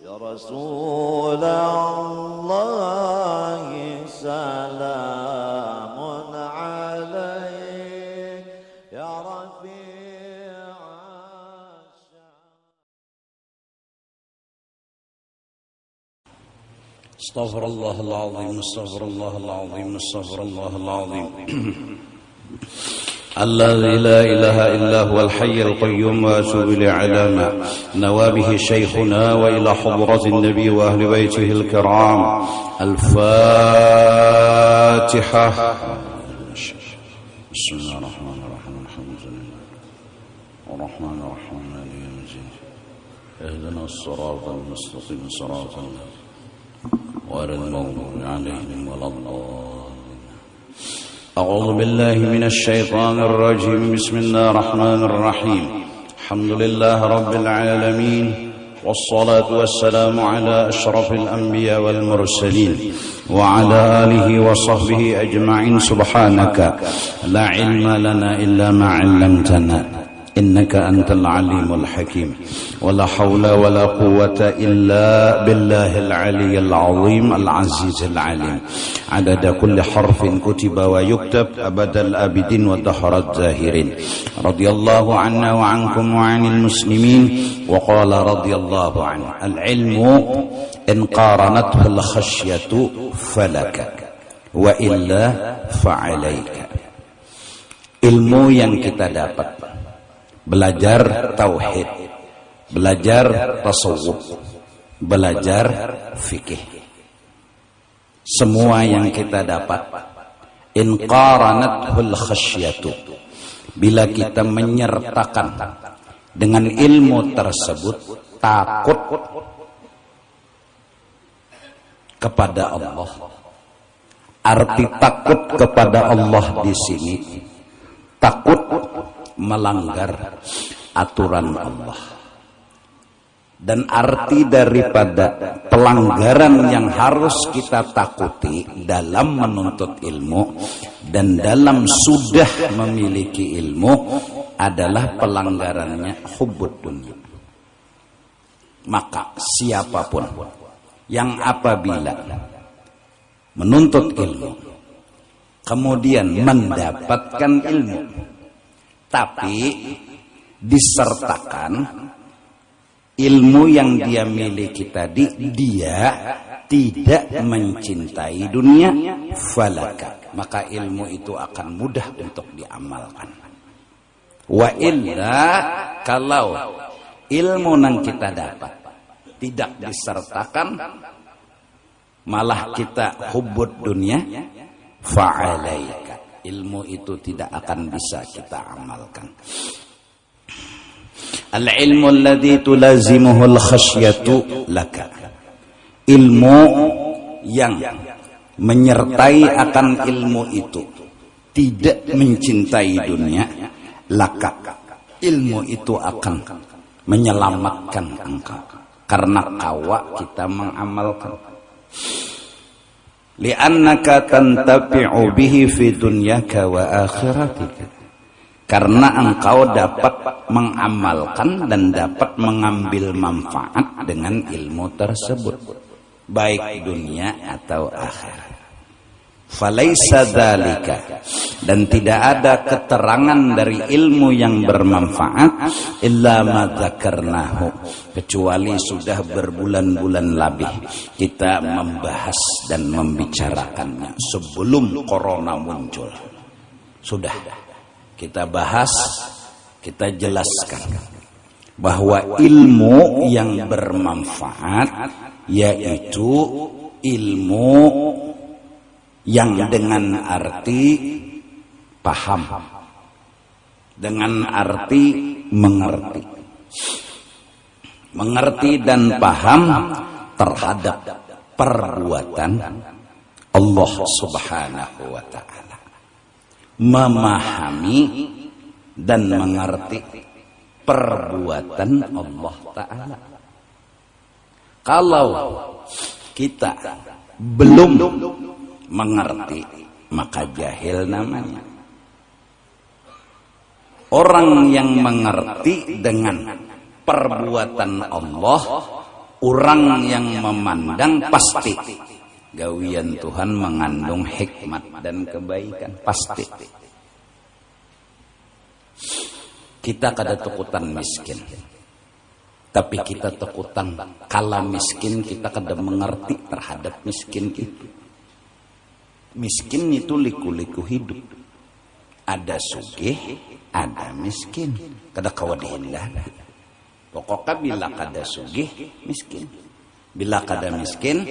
يا رسول الله سلام عليك يا رفيع استغفر الله العظيم استغفر الله العظيم استغفر الله العظيم الذي لا إله إلا هو الحي القيوم وأتوب إليه على ما نوى به شيخنا وإلى حضرة النبي وأهل بيته الكرام. الفاتحة. بسم الله الرحمن الرحيم الحمد لله الرحمن الرحيم مالك يوم الدين اهدنا الصراط المستقيم صراط الله غير المغضوب عليهم ولا الضالين. أعوذ بالله من الشيطان الرجيم. بسم الله الرحمن الرحيم. الحمد لله رب العالمين والصلاة والسلام على أشرف الأنبياء والمرسلين وعلى آله وصحبه أجمعين. سبحانك لا علم لنا إلا ما علمتنا إنك أنت العليم الحكيم ولا حول ولا قوة إلا بالله العلي العظيم العزيز العليم. عدد كل حرف كتب ويكتب أبد الآبدين ودهر الزاهرين. رضي الله عنا وعنكم وعن المسلمين. وقال رضي الله عنه العلم إن قارنته الخشية فلك وإلا فعليك. Ilmu yang kita dapat, belajar tauhid, belajar tasawuf, belajar fikih, semua yang kita dapat, in qaranathul khasyatu, bila kita menyertakan dengan ilmu tersebut takut kepada Allah. Arti takut kepada Allah di sini takut melanggar aturan Allah. Dan arti daripada pelanggaran yang harus kita takuti dalam menuntut ilmu dan dalam sudah memiliki ilmu adalah pelanggarannya hubbud dunya. Maka siapapun yang apabila menuntut ilmu kemudian mendapatkan ilmu tapi disertakan ilmu yang dia miliki tadi dia tidak mencintai dunia, falaka, maka ilmu itu akan mudah untuk diamalkan. Wa illa, kalau ilmu yang kita dapat tidak disertakan malah kita hubbud dunia, fa'alaika, ilmu itu tidak akan bisa kita amalkan. Al-ilmu alladhi tulazimuhu al-khasyatu laka, ilmu yang menyertai akan ilmu itu tidak mencintai dunia, laka, ilmu itu akan menyelamatkan engkau karena kawa kita mengamalkan. Li'annaka tantafi'u bihi fi dunyaka wa akhiratika, karena engkau dapat mengamalkan dan dapat mengambil manfaat dengan ilmu tersebut, baik dunia atau akhirat. Falaisa dzalika, dan tidak ada keterangan dari ilmu yang bermanfaat illa ma dzakarnahu, kecuali sudah berbulan-bulan lebih kita membahas dan membicarakannya sebelum corona muncul. Sudah kita bahas, kita jelaskan bahwa ilmu yang bermanfaat yaitu ilmu yang dengan arti paham, dengan arti mengerti, mengerti dan paham terhadap perbuatan Allah Subhanahu wa ta'ala, memahami dan mengerti perbuatan Allah Ta'ala. Kalau kita belum mengerti, maka jahil namanya. Orang yang mengerti dengan perbuatan Allah Orang yang memandang pasti gawian Tuhan mengandung hikmat dan kebaikan, pasti. Kita kada takutan miskin, tapi kita takutan kala miskin kita kada mengerti terhadap miskin itu. Miskin itu liku-liku hidup. Ada sugih, ada miskin. Kada kawa dihindari. Pokoknya bila kada sugih, miskin. Bila kada miskin,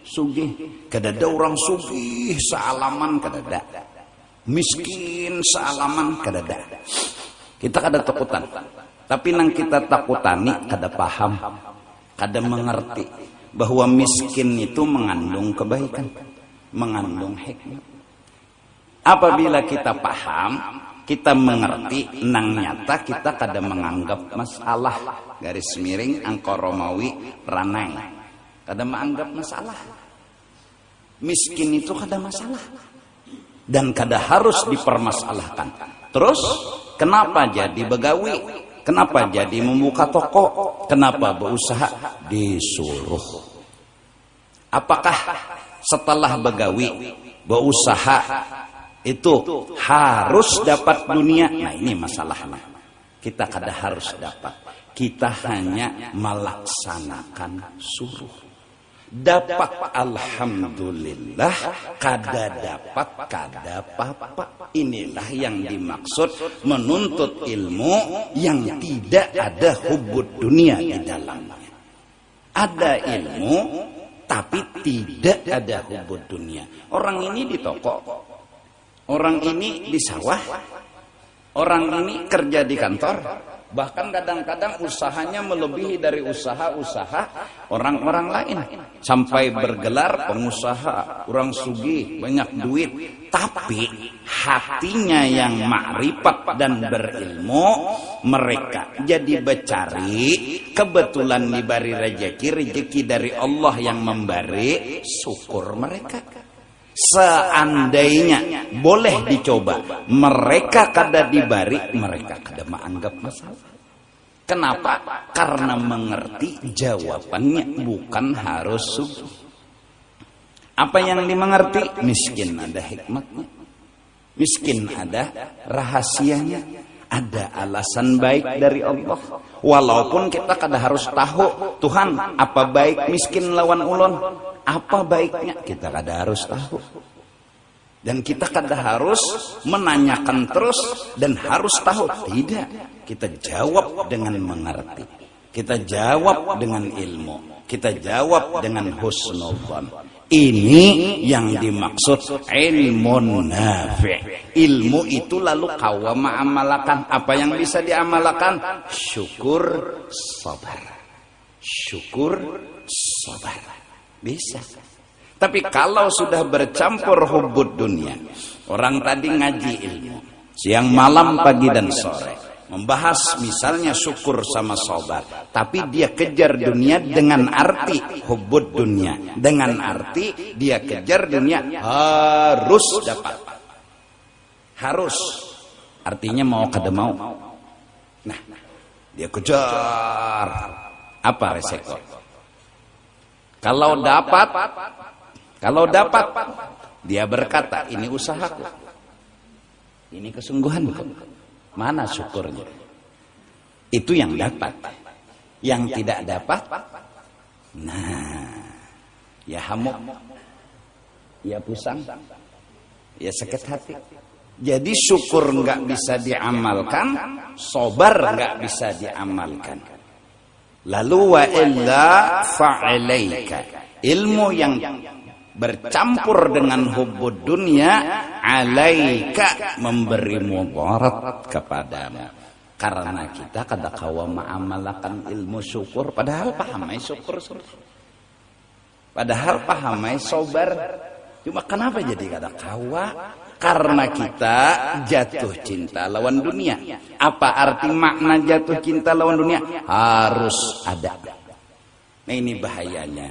sugih. Kada ada orang sugih sealaman, kada ada. Miskin sealaman, kada ada. Kita kada takutan. Tapi nang kita takutani kada paham, kada mengerti bahwa miskin itu mengandung kebaikan, mengandung hikmat. Apabila kita paham, kita mengerti, nang nyata kita kada menganggap masalah. Garis miring angka Romawi ranai. Kada menganggap masalah. Miskin itu kada masalah. Dan kada harus dipermasalahkan. Terus, kenapa jadi begawi? Kenapa jadi membuka toko? Kenapa berusaha? Disuruh. Apakah setelah begawi, berusaha, itu harus dapat dunia? Nah ini masalahnya. Kita kada harus dapat. Kita hanya melaksanakan suruh. Dapat alhamdulillah, kada dapat kada apa-apa. Inilah yang dimaksud menuntut ilmu yang tidak ada hubbud dunia di dalamnya. Ada ilmu tapi tidak ada hubbud dunia. Orang ini di toko, orang ini di sawah, orang ini kerja di kantor, bahkan kadang-kadang usahanya melebihi dari usaha-usaha orang-orang lain. Sampai bergelar pengusaha, orang sugih, banyak duit. Tapi hatinya yang makrifat dan berilmu, mereka jadi becari, kebetulan diberi rezeki dari Allah yang memberi, syukur mereka. Seandainya boleh dicoba, mereka kada dibari, mereka kada menganggap masalah. Kenapa? Karena mengerti jawabannya bukan harus sugih. Apa yang dimengerti? Miskin ada hikmatnya, miskin ada rahasianya, ada alasan baik dari Allah. Walaupun kita kada harus tahu, Tuhan apa baik miskin lawan ulun, apa baiknya, kita kada harus tahu. Dan kita kada harus menanyakan terus dan harus tahu. Tidak, kita jawab dengan mengerti. Kita jawab dengan ilmu. Kita jawab dengan husnudzon. Ini yang dimaksud ilmu nafi'. Ilmu itu lalu kawa ma'amalakan. Apa yang bisa diamalkan? Syukur, sabar. Syukur, sabar. Bisa. Tapi kalau sudah bercampur hubbud dunia, orang tadi ngaji ilmu, siang, malam, pagi dan sore, membahas misalnya syukur sama sabar, tapi dia kejar dunia dengan arti hubbud dunia, dengan arti dia kejar dunia harus dapat, harus, artinya mau kada mau. Nah, dia kejar, apa resiko? Kalau dapat, dia berkata, ini usahaku, ini kesungguhanku. Mana syukurnya? Itu yang dapat. Yang tidak dapat, nah, ya hamuk, ya pusang, ya sakit hati. Jadi syukur nggak bisa diamalkan, sabar nggak bisa diamalkan. Lalu wa illa fa'alaika, ilmu yang bercampur dengan hubbud dunia, alaika, memberi mudarat kepadamu. Karena kita kada kawa ma'amalakan ilmu syukur, padahal pahamai syukur. Padahal pahamai sabar. Cuma kenapa jadi kada kawa? Karena kita jatuh cinta lawan dunia. Apa arti makna jatuh cinta lawan dunia? Harus ada. Nah ini bahayanya.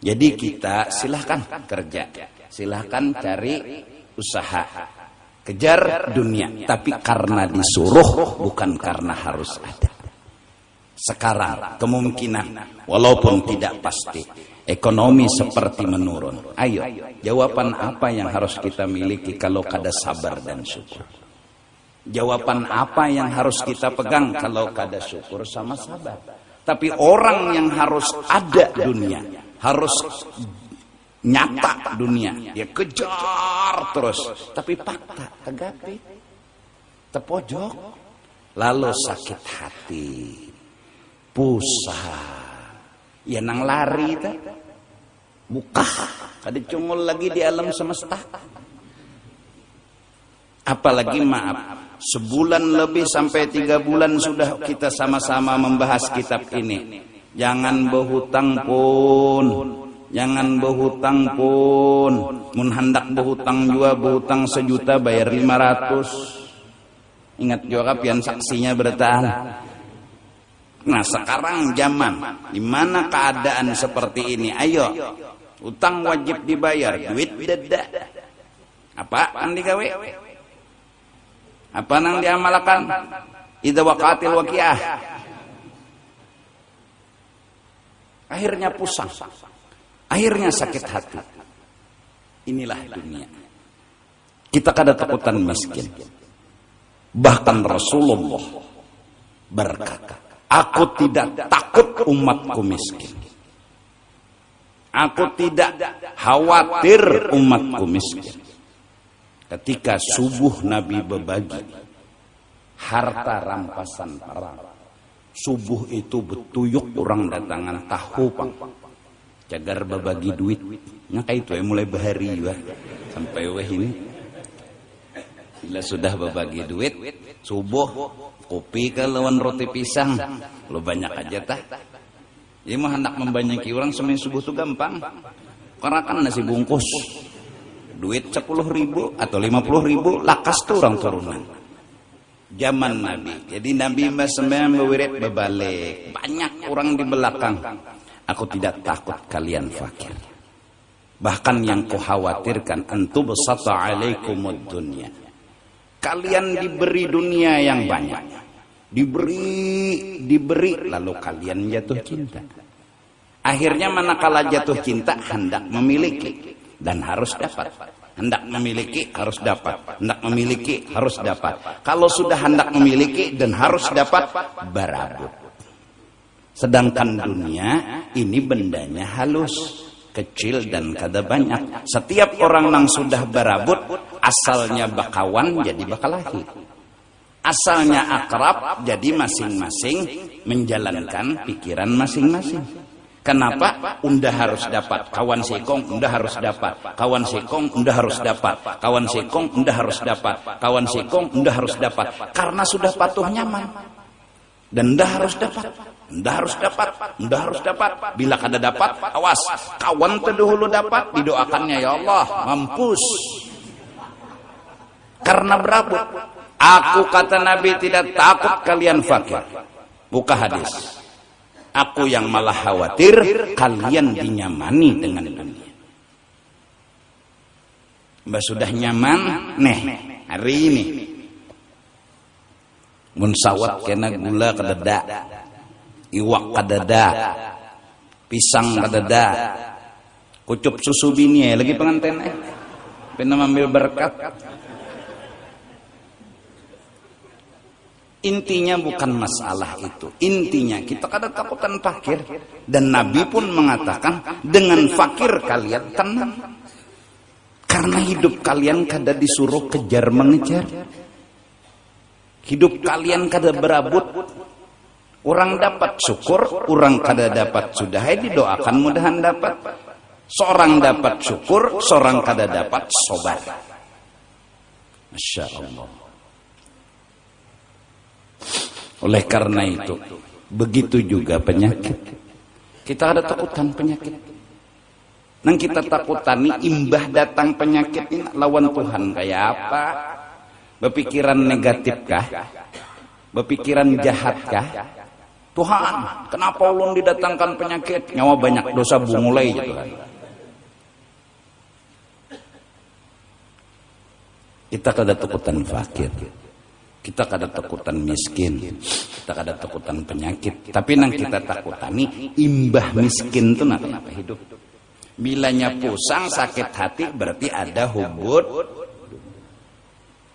Jadi kita silahkan kerja, silahkan cari usaha, kejar dunia, tapi karena disuruh, bukan karena harus ada. Sekarang kemungkinan walaupun tidak pasti ekonomi seperti menurun. Ayo, jawaban apa yang harus kita miliki kalau kada sabar dan syukur? Jawaban apa yang harus kita pegang kalau kada syukur sama sabar? Tapi orang yang harus ada dunia, harus nyata dunia, dia kejar terus. Tapi fakta tegapi, tepojok, lalu sakit hati, pusat, ya nang lari ta, buka, kada cungul lagi di alam semesta. Apalagi maaf, sebulan lebih sampai 3 bulan sudah kita sama-sama membahas kitab ini. Jangan berhutang pun, jangan berhutang pun. Mun hendak berhutang juga berhutang 1 juta bayar 500. Ingat juga pian saksinya bertahan. Nah sekarang zaman dimana keadaan seperti ini, ayo utang wajib dibayar, duit deda. Apa yang digawe? Apa nang diamalkan? Idza waqatil waqiah. Akhirnya pusing. Akhirnya sakit hati. Inilah dunia. Kita kada takutan miskin. Bahkan Rasulullah berkata, aku tidak takut umatku miskin. Aku tidak khawatir umatku miskin. Ketika subuh Nabi berbagi harta rampasan perang. Subuh itu betuyuk orang datangan tahu pang. Cagar berbagi duit. Nyaka itu mulai bahari juga. Sampai weh ini. Bila sudah berbagi duit, subuh kopi ke lawan roti pisang. Lo banyak aja tah. Jadi mah hendak membanyaki orang semen subuh itu gampang. Karena kan nasi bungkus. Duit 10.000 atau 50.000 lakas tuh orang turunan. Zaman Nabi. Jadi Nabi sembahyang berwirid berbalik. Banyak orang di belakang. Aku tidak takut kalian fakir. Bahkan yang kukhawatirkan antu besata alaikumud dunya. Kalian diberi dunia yang banyak. Diberi lalu kalian jatuh cinta. Akhirnya manakala jatuh cinta hendak memiliki. Dan harus dapat. Hendak memiliki harus dapat. Hendak memiliki harus dapat. Kalau sudah hendak memiliki dan harus dapat, berabut. Sedangkan dunia ini bendanya halus, kecil dan kada banyak. Setiap orang yang sudah berabut, asalnya bakawan jadi bakalahi. Asalnya akrab jadi masing-masing menjalankan pikiran masing-masing. Kenapa? Unda harus dapat. Kawan sekong, unda harus dapat. Kawan sekong, unda harus dapat. Kawan sekong, unda harus dapat. Kawan sekong, unda harus dapat. Karena sudah patuh nyaman. Dan unda harus dapat. Unda harus dapat. Unda harus dapat. Bila kada dapat, awas. Kawan terdahulu dapat, didoakannya, ya Allah, mampus. Karena berabut. Aku kata Nabi tidak takut kalian fakir. Buka hadis. Aku yang malah khawatir kalian dinyamani dengan dunia. Mbak sudah nyaman, nih hari ini. Mun sawat kena gula kadada, iwak kadada, pisang kadada, kucup susu bini lagi pengantin pernah ambil berkat. Intinya bukan masalah itu. Intinya kita kada takutan fakir. Dan Nabi pun mengatakan dengan fakir kalian tenang. Karena hidup kalian kada disuruh kejar mengejar. Hidup kalian kada berabut. Orang dapat syukur, orang kada dapat sudah didoakan mudahan dapat. Seorang dapat syukur, seorang kada dapat sobat. Masya Allah. Oleh karena itu, begitu juga penyakit. Kita ada takutan penyakit. Nang kita takutani imbah datang penyakit ini lawan Tuhan kayak apa? Berpikiran negatif kah? Berpikiran jahat kah? Tuhan, kenapa ulun didatangkan penyakit? Nyawa banyak dosa bungulai gitu kan. Kita kada takutan fakir. Kita kada takutan miskin, kita kada takutan penyakit, tapi nang kita takutani imbah miskin tuh kenapa hidup. Bilanya pusang sakit hati berarti ada hubud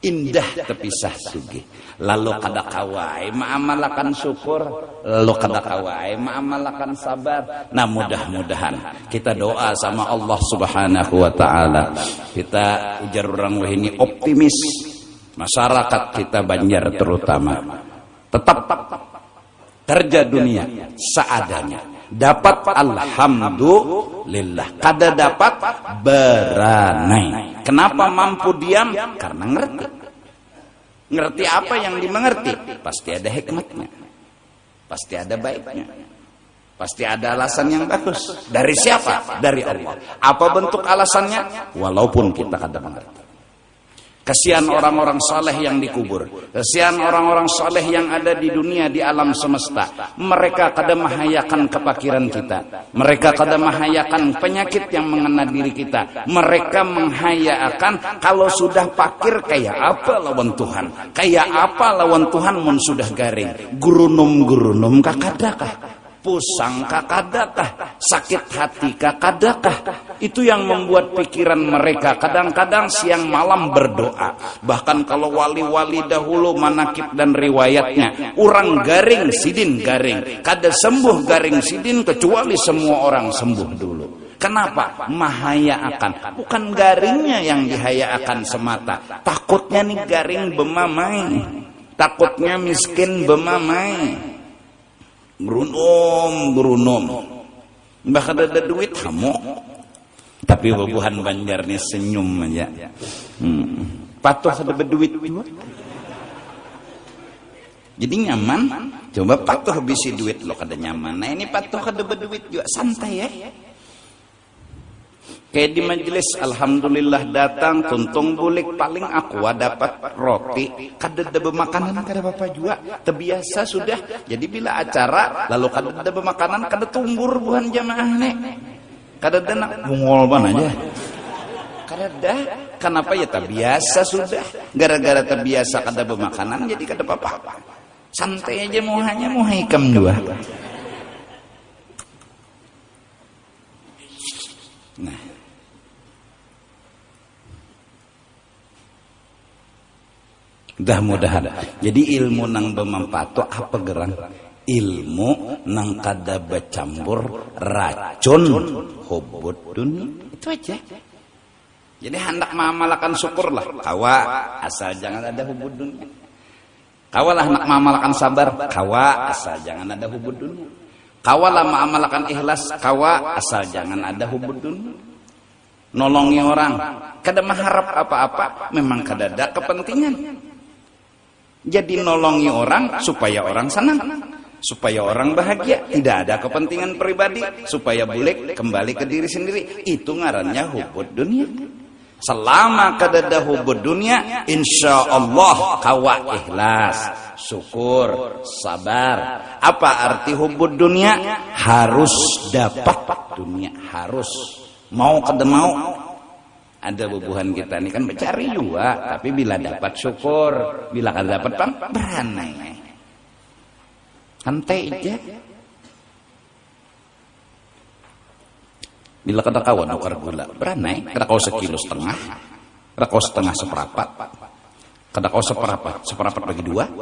indah terpisah sugih. Lalu kada kawai ma'amalakan syukur, lalu kada kawai ma'amalakan sabar. Nah, mudah-mudahan kita doa sama Allah Subhanahu wa taala. Kita ujar orang ini optimis. Masyarakat kita Banjar terutama tetap kerja dunia seadanya. Dapat alhamdulillah, kada dapat beranai. Kenapa mampu diam? Karena ngerti. Ngerti apa yang dimengerti? Pasti ada hikmatnya. Pasti ada baiknya. Pasti ada alasan yang bagus. Dari siapa? Dari Allah. Apa bentuk alasannya? Walaupun kita kada mengerti. Kasihan orang-orang saleh yang dikubur. Kasihan orang-orang saleh yang ada di dunia, di alam semesta. Mereka kada mahayakan kepakiran kita. Mereka kada mahayakan penyakit yang mengena diri kita. Mereka menghayakan kalau sudah pakir kayak apa lawan Tuhan. Kayak apa lawan Tuhan mun sudah garing. Gurunum-gurunum kakadakah. Pusang kakadakah, sakit hati kakadakah. Itu yang membuat pikiran mereka kadang-kadang siang malam berdoa. Bahkan kalau wali-wali dahulu manakib dan riwayatnya, orang garing sidin garing, kada sembuh garing sidin kecuali semua orang sembuh dulu. Kenapa? Mahayaakan. Bukan garingnya yang dihayaakan semata. Takutnya nih garing bemamai. Takutnya miskin bemamai. Gerunum. Bahkan ada duit hamok. Tapi bubuhan Banjar nih senyum aja. Patuh ada berduit juga. Jadi nyaman. Coba patuh bisi duit lo kada nyaman. Nah ini patuh kada berduit juga santai ya. Kayak di majelis alhamdulillah datang tuntung bulik paling aku dapat roti kada ada makanan kada apa juga terbiasa sudah. Jadi bila acara lalu kada ada makanan kada tumbur buhan jamaah nek. Kada ada nak bungol ban aja. Kada ada. Kenapa ya terbiasa sudah. Gara-gara terbiasa kada bermakanan jadi kada apa-apa. Santai aja mau hikam juga. Nah. Mudah-mudahan. Jadi ilmu nang bermanfaat tu apa gerang? Ilmu nang kada bercampur racun hubud dunia. Itu aja. Jadi hendak mengamalkan syukurlah. Kawa asal jangan ada hubud dunia. Kawalah hendak mengamalkan sabar. Kawa asal jangan ada hubud dunia. Kawalah mengamalkan ikhlas. Kawa asal jangan ada hubud dunia. Nolongi orang. Kada mengharap apa-apa. Memang kada ada kepentingan. Jadi nolongi orang supaya orang senang, supaya orang bahagia, tidak ada kepentingan pribadi, supaya boleh kembali ke diri sendiri. Itu ngarannya hubud dunia. Selama kadada hubud dunia, insya Allah kawa ikhlas, syukur, sabar. Apa arti hubud dunia? Harus dapat dunia, harus mau kada mau. Ada bubuhan kita ini kan mencari juga, tapi bila dapat syukur, bila kada dapat beranai. Santai aja. Bila kada kawan ukar gula, beranai. Kada kau 1,5 kilo, kada kau setengah seperapat, kada kau seperapat bagi 2.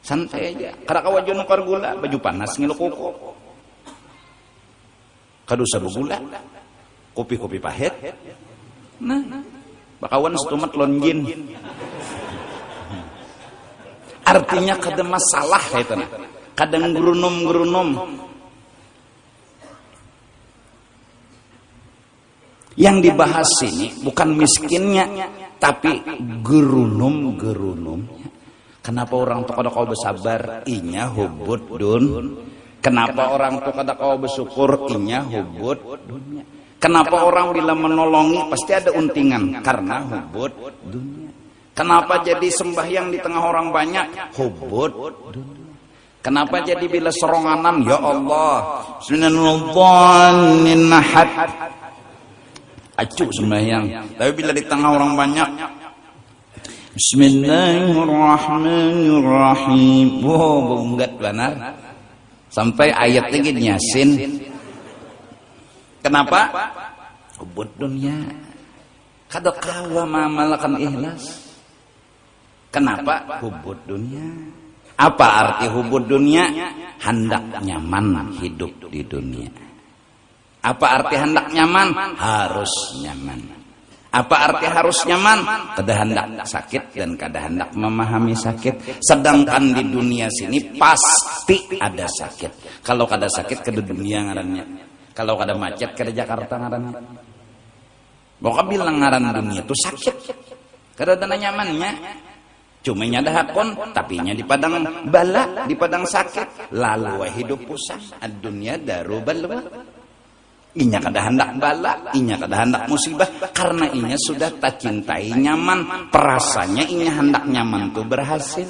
Santai aja. Kada kau wajon ukar gula, baju panas ngilo koko. Kada usah bergula. Kopi-kopi pahit. Nah, bakawan setumat lonjin. Artinya kada masalah itu nah. Kadang gerunum. Yang dibahas sini bukan miskinnya, tapi gerunum-gerunumnya. Kenapa orang tuh kada kau bersabar? Inya hubud dun. Kenapa orang tuh kada kau bersyukur? Inya hubud dunia. Kenapa orang bila menolongi pasti ada untingan? Karena hubud dunia. Kenapa jadi sembahyang di tengah orang banyak? Hubud dunia. Kenapa jadi bila seronganan? Ya Allah, Bismillahirrahmanirrahim. Acuh sembahyang. Tapi bila di tengah orang banyak, Bismillahirrahmanirrahim. Wow, bungat benar. Sampai ayatnya gini Yasin. Kenapa? Hubud dunia. Kada kawa mamalakan ikhlas. Kenapa? Hubud dunia. Apa arti hubud dunia? Hendak nyaman hidup di dunia. Apa arti hendak nyaman? Harus nyaman. Apa arti harus nyaman? Kada hendak sakit dan kada hendak memahami sakit. Sedangkan di dunia sini pasti ada sakit. Kalau kada sakit kada dunia ngarannya. Kalau kada macet kada Jakarta ngarannya. Boka bilang ngaran dunia itu sakit. Kada ada nyamannya. Cuma nyada hakon, tapi nya di padang bala, di padang sakit. Lalu hidup pusat. Dunia daru balwa. Inya kada hendak bala, inya kada hendak musibah, karena inya sudah tak cintai nyaman. Perasanya inya hendak nyaman tuh berhasil.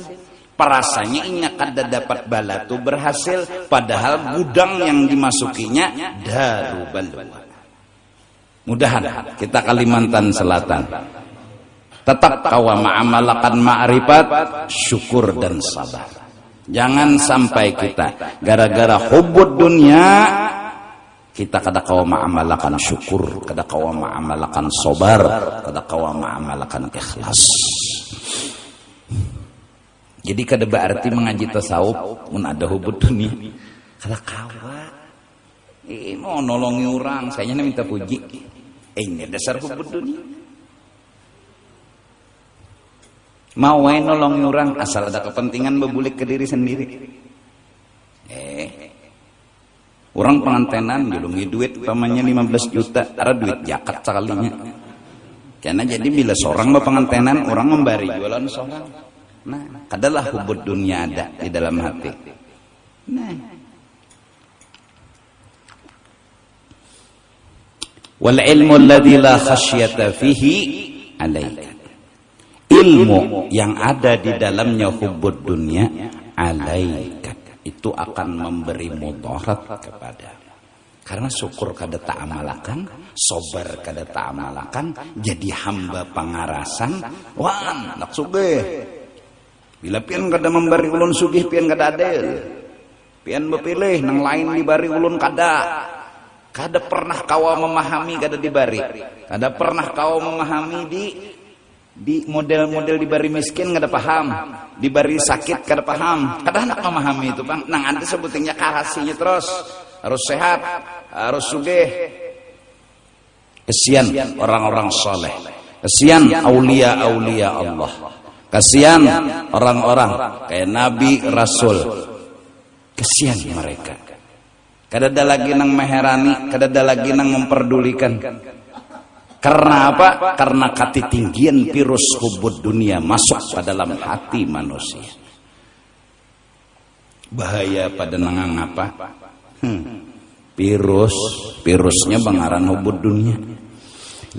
Perasanya inya kada dapat bala tuh berhasil. Padahal gudang yang dimasukinya daru balwa. Mudahan kita Kalimantan Selatan tetap kawa ma'amalakan ma'rifat, syukur dan sabar. Jangan sampai kita gara-gara hubud dunia kita kada kawa ma'amalakan syukur, kada kawa ma'amalakan sabar, kada kawa ma'amalakan ikhlas. Jadi kada berarti mengaji tasawuf mun ada hubud dunia. Kada kawa. Mau nolongi orang, saya minta puji. Ini dasar hubud dunia. Mau nolongi orang asal ada kepentingan bebulik ke diri sendiri. Orang pengantenan julungi duit pamannya 15 juta, ada duit jakat sekalinya. Karena jadi bila seorang pengantenan orang memberi jualan seorang. Nah, adalah hubud dunia ada di dalam hati. Nah. Wal ilmu alladzi la khasyata fihi alaika. Ilmu yang ada di dalamnya hubud dunia alaika. Itu akan memberi mudarat kepada. Karena syukur kada ta'amalakan, sabar kada ta'amalakan, jadi hamba pangarasan, wan nak sugih. Bila pian kada memberi ulun sugih, pian kada adil. Pian bepilih nang lain dibari ulun kada. Kada pernah kawa memahami kada dibari. Kada pernah kawa memahami di model-model dibari miskin kada paham, dibari sakit kada paham, kada hendak memahami itu bang. Nang anda sebutingnya kahasinya terus harus sehat, harus sugih. Kesian orang-orang soleh, kesian aulia-aulia Allah, kesian orang-orang kayak Nabi Rasul, kesian mereka. Kada ada lagi nang meherani, kada ada lagi nang memperdulikan. Karena apa? Karena ketinggian virus hubud dunia masuk ke dalam hati manusia. Bahaya pada nangang apa? Virusnya bangaran hubud dunia.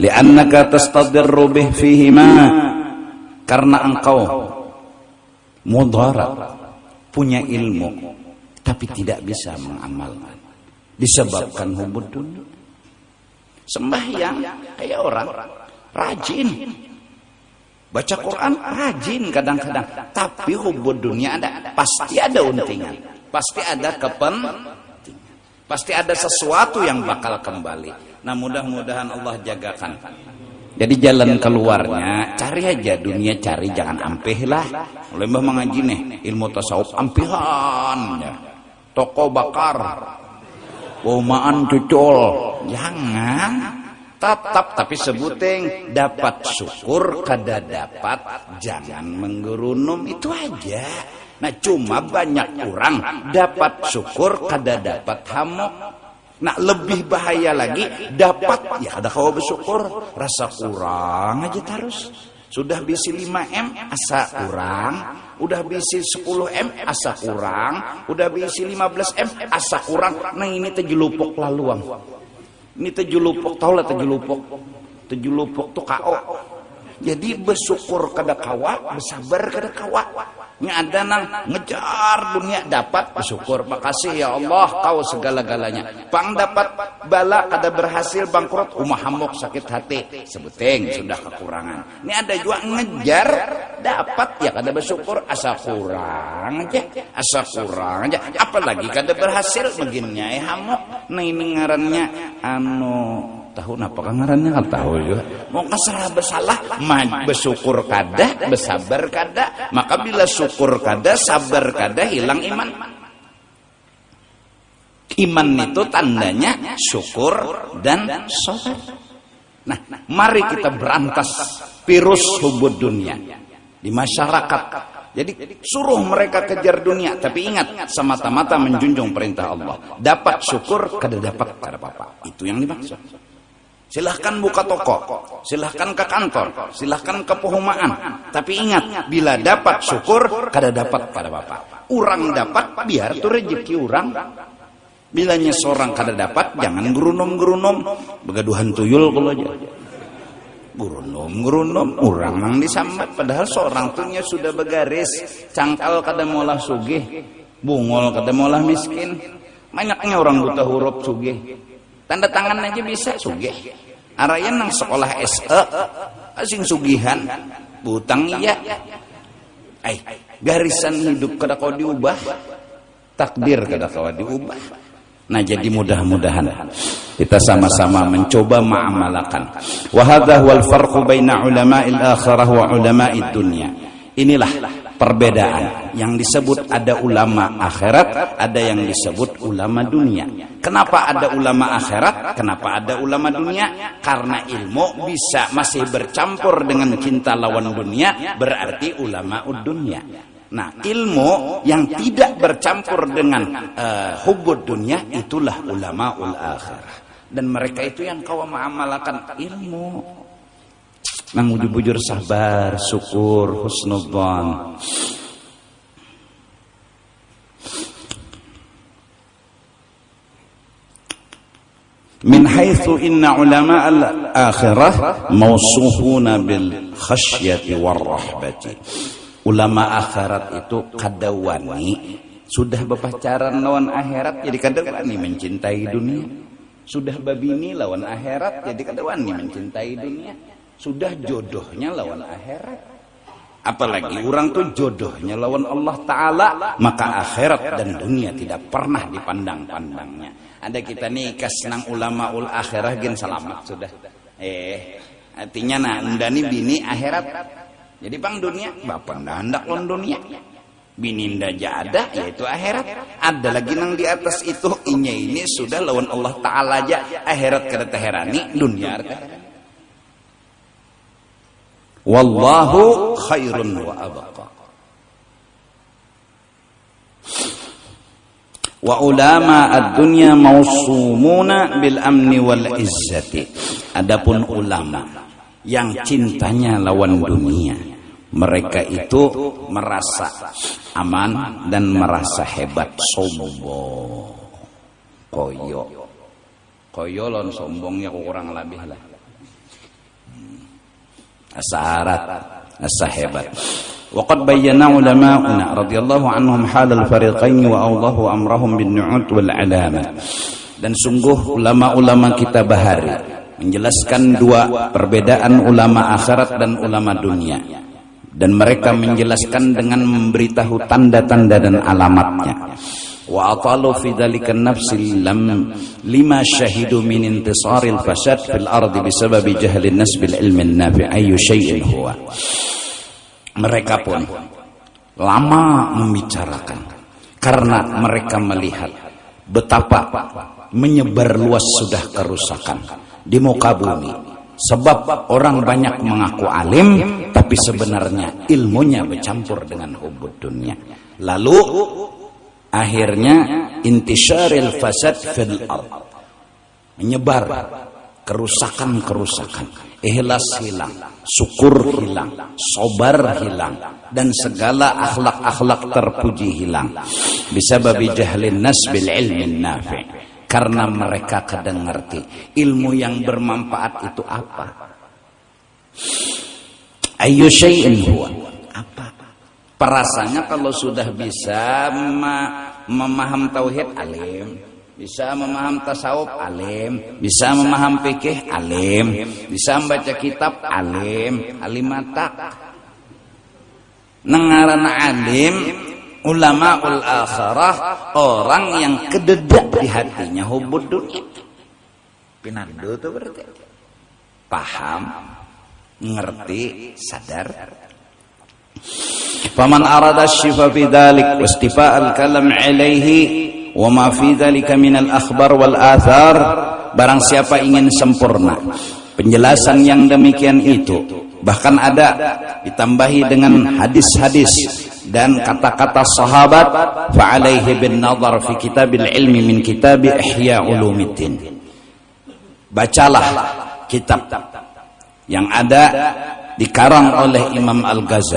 Li'annaka tastadirru bih fihi ma, karena engkau mudarat, punya ilmu tapi tidak bisa mengamalkan disebabkan hubud dunia. Sembahyang kayak orang rajin, baca Quran rajin kadang-kadang, tapi hubud dunia ada, pasti ada untingan, pasti ada kepentingan, pasti ada sesuatu yang bakal kembali. Nah mudah-mudahan Allah jagakan. Jadi jalan keluarnya cari aja dunia, cari jangan ampeh lah. Mulai mbah mengaji nih ilmu tasawuf ampihan ya. Toko bakar, bomaan cucul, jangan. Tetap tapi sebuting dapat syukur kada dapat jangan menggerunum, itu aja. Nah cuma banyak orang dapat syukur kada dapat hamok. Nah lebih bahaya lagi dapat ya kada kawa bersyukur, rasa kurang aja terus. Sudah bisi 5M asa kurang, udah bisi 10M asa kurang, udah bisi 15M asa kurang. Nah ini tejulupok laluang. Ini tejulupok, tau lah tejulupok. Tejulupok tuh KO. Jadi bersyukur kada kawa, bersabar kada kawa. Nya ada nang ngejar dunia dapat bersyukur, makasih ya Allah kau segala-galanya. Pang dapat bala kada berhasil bangkrut, umah hamuk sakit hati, sebeteng sudah kekurangan. Ini ada juga ngejar dapat ya kada bersyukur, asa kurang aja, apalagi kada berhasil begininya hamuk. Nah ini ngarannya tahu napa ngarannya kan tahu juga. Mau kasarah bersalah, bersyukur kada, bersabar kada. Maka bila syukur kada, sabar kada, hilang iman. Iman itu tandanya syukur dan sabar. Nah, mari kita berantas virus hubud dunia di masyarakat. Jadi suruh mereka kejar dunia, tapi ingat semata-mata menjunjung perintah Allah. Dapat syukur kada dapat kada apa-apa. Itu yang dimaksud. Silahkan buka toko, silahkan ke kantor, silahkan ke perumahan. Tapi ingat, bila dapat syukur, kada dapat pada bapak. Orang dapat, biar itu rezeki orang. Bilanya seorang kada dapat, jangan gerunom-gerunom. Begaduhan tuyul kalau aja. Gerunom-gerunom, orang yang disambat. Padahal seorang tuhnya sudah begaris. Cangkal kada maulah sugih, bungol kada maulah miskin. Banyaknya orang buta huruf sugih. Tanda tangan aja bisa sugih. Arayan nang sekolah SE asing sugihan, butang iya. Garisan hidup kada kau diubah, takdir kada kau diubah. Nah jadi mudah-mudahan kita sama-sama mencoba mengamalkan. Wa hadza wal farqu baina ulama'il akhirah wa ulama'id dunya. Inilah perbedaan yang disebut ada ulama akhirat, ada yang disebut ulama dunia. Kenapa ada ulama akhirat? Kenapa ada ulama dunia? Karena ilmu bisa masih bercampur dengan cinta lawan dunia, berarti ulama dunia. Nah, ilmu yang tidak bercampur dengan hubud dunia, itulah ulama akhirah. Dan mereka itu yang kau mengamalkan ilmu. Nang bujur sabar, syukur, husnudzan. Min haitsu inna ulama al-akhirah mausuhuna bil khasyati war rahbati. Ulama akhirat itu kadawani sudah berpacaran lawan akhirat, jadi kadawani mencintai dunia. Sudah babini lawan akhirat, jadi kadawani mencintai dunia. Sudah jodohnya lawan akhirat. Apalagi orang tuh jodohnya lawan Allah Ta'ala, maka akhirat dan dunia tidak pernah dipandang-pandangnya. Ada kita nih kasnang ulama akhirah gen selamat sudah. Artinya nah undani bini akhirat. Jadi pang dunia, bapak ndak lawan dunia. Bini ndak jada yaitu akhirat. Ada lagi nang di atas itu ini sudah lawan Allah Ta'ala aja. Akhirat kada teherani, dunia teherani. Wallahu khairun wa abqa. Wa ulama ad-dunya mausumuna bil amni wal izzati. Adapun ulama yang cintanya lawan dunia, mereka itu merasa aman dan merasa hebat, sombong. Koyo lon sombongnya kurang lebih lah. Asarat, asa hebat. Waqad bayyana ulama'una radhiyallahu anhum halal fariqain wa awdahu amrahum bin nu'ud wal alamat. Dan sungguh ulama-ulama kita bahari menjelaskan dua perbedaan ulama akhirat dan ulama dunia. Dan mereka menjelaskan dengan memberitahu tanda-tanda dan alamatnya. Wa atalu fi dzalika an-nafsi lima syahidu min intisaril fasad fil ardi bisababi jahlin nas bil ilmi an-nafi' ayyu syai'in huwa. Mereka pun lama membicarakan karena mereka melihat betapa menyebar luas sudah kerusakan di muka bumi. Sebab orang banyak mengaku alim tapi sebenarnya ilmunya bercampur dengan hubud dunia. Lalu akhirnya intisyaril fasad fil ard, menyebar kerusakan-kerusakan, ikhlas hilang, syukur hilang, sabar hilang, dan segala akhlak-akhlak terpuji hilang. Bisababi jahlin nas bil ilmin nafi', karena mereka kadang ngerti ilmu yang bermanfaat itu apa. Ayyu syai'in huwa. Apa? Perasanya kalau sudah bisa memaham tauhid, alim. Bisa memaham tasawuf, alim. Bisa memaham fikih, alim. Bisa membaca kitab, alim. Alimatak. Nengarana alim, ulamaul akhirah, orang yang kededak di hatinya hubud dunia. Pinando itu berarti paham, ngerti, sadar. Faman arada syifa fi dzalik wastifa al-kalam alaihi wa ma fi dzalika min al-akhbar wal athar, barang siapa ingin sempurna penjelasan yang demikian itu, bahkan ada ditambahi dengan hadis-hadis dan kata-kata sahabat, fa alaihi bin nazar fi kitabil ilmi min kitab Ihya Ulumuddin. Bacalah kitab yang ada dikarang oleh Imam Al-Ghazali